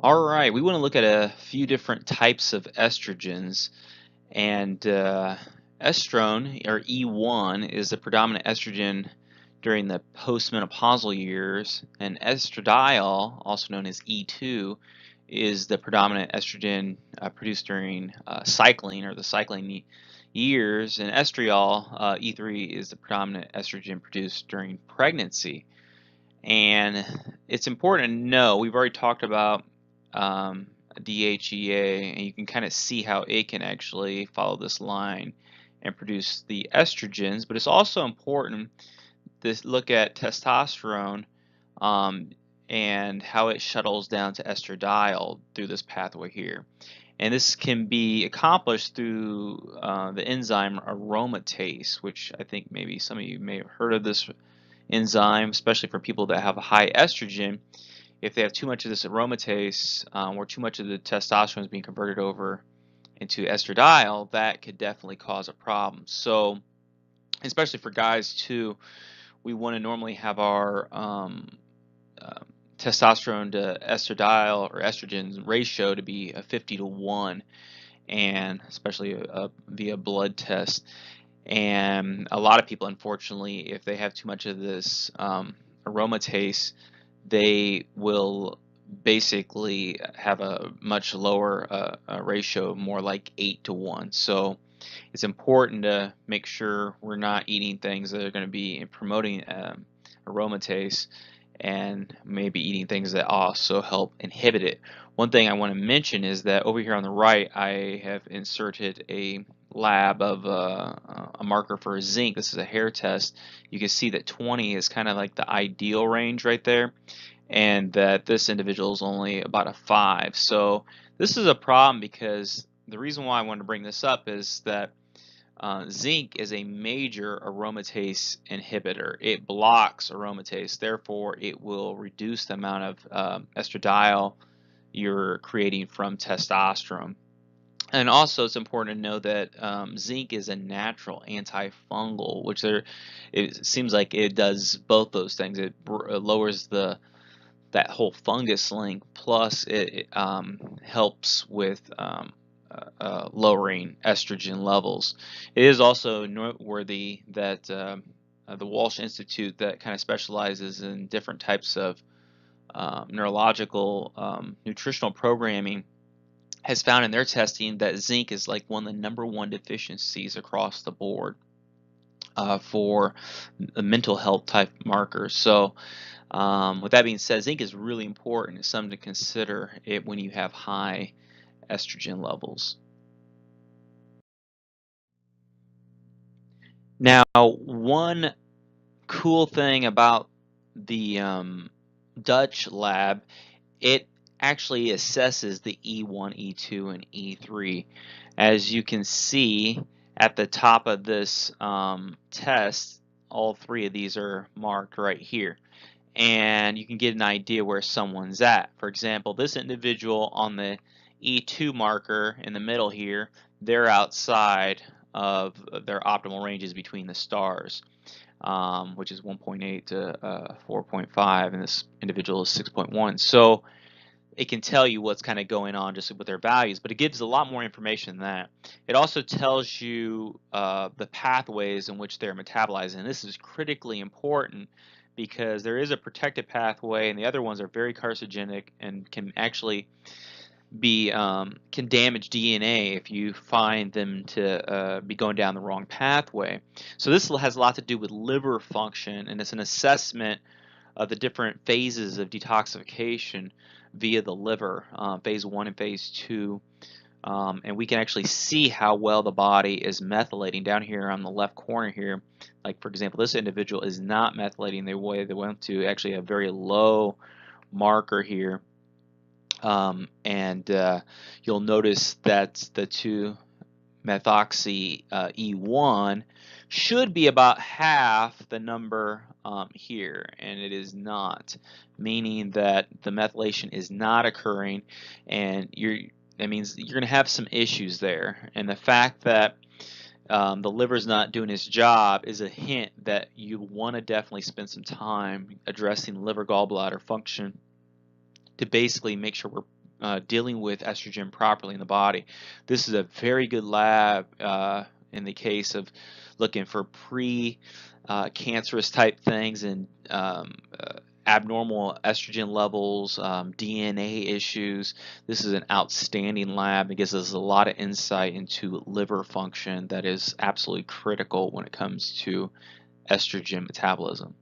All right, we want to look at a few different types of estrogens, and estrone or E1 is the predominant estrogen during the postmenopausal years, and estradiol, also known as E2, is the predominant estrogen produced during cycling or the cycling years, and estriol, E3, is the predominant estrogen produced during pregnancy. And it's important to know, we've already talked about DHEA, and you can kind of see how it can actually follow this line and produce the estrogens, but it's also important to look at testosterone um, and how it shuttles down to estradiol through this pathway here. And this can be accomplished through the enzyme aromatase, which I think maybe some of you may have heard of this enzyme, especially for people that have a high estrogen. If they have too much of this aromatase or too much of the testosterone is being converted over into estradiol, that could definitely cause a problem. So, especially for guys too, we want to normally have our uh, testosterone to estradiol or estrogen ratio to be a 50-to-1, and especially via blood test. And a lot of people, unfortunately, if they have too much of this aromatase, they will basically have a much lower ratio, more like 8-to-1. So it's important to make sure we're not eating things that are going to be promoting aromatase, and maybe eating things that also help inhibit it. One thing I want to mention is that over here on the right, I have inserted a lab of a marker for zinc. This is a hair test. You can see that 20 is kind of like the ideal range right there, and that this individual is only about a 5. So this is a problem, because the reason why I wanted to bring this up is that zinc is a major aromatase inhibitor. It blocks aromatase, therefore it will reduce the amount of estradiol you're creating from testosterone. And also, it's important to know that zinc is a natural antifungal, which it seems like it does both those things. It lowers that whole fungus link, plus it helps with lowering estrogen levels. It is also noteworthy that the Walsh Institute, that kind of specializes in different types of neurological nutritional programming, has found in their testing that zinc is like one of the #1 deficiencies across the board for the mental health type markers. So with that being said, zinc is really important. It's something to consider it when you have high estrogen levels. Now, one cool thing about the Dutch lab, it actually assesses the E1, E2, and E3. As you can see at the top of this test, all three of these are marked right here. And you can get an idea where someone's at. For example, this individual on the E2 marker in the middle here, they're outside of their optimal ranges between the stars, which is 1.8 to 4.5, and this individual is 6.1. So it can tell you what's kind of going on just with their values, but it gives a lot more information than that. It also tells you the pathways in which they're metabolizing, and this is critically important because there is a protective pathway, and the other ones are very carcinogenic and can actually be can damage DNA if you find them to be going down the wrong pathway. So this has a lot to do with liver function, and it's an assessment of the different phases of detoxification via the liver, phase 1 and phase 2. And we can actually see how well the body is methylating down here on the left corner here. Like, for example, this individual is not methylating the way they want to, actually a very low marker here. You'll notice that the 2-methoxy E1 should be about half the number here, and it is not, meaning that the methylation is not occurring, and that means you're going to have some issues there. And the fact that the liver's not doing its job is a hint that you want to definitely spend some time addressing liver gallbladder function to basically make sure we're dealing with estrogen properly in the body. This is a very good lab in the case of looking for cancerous type things and abnormal estrogen levels, DNA issues. This is an outstanding lab. It gives us a lot of insight into liver function that is absolutely critical when it comes to estrogen metabolism.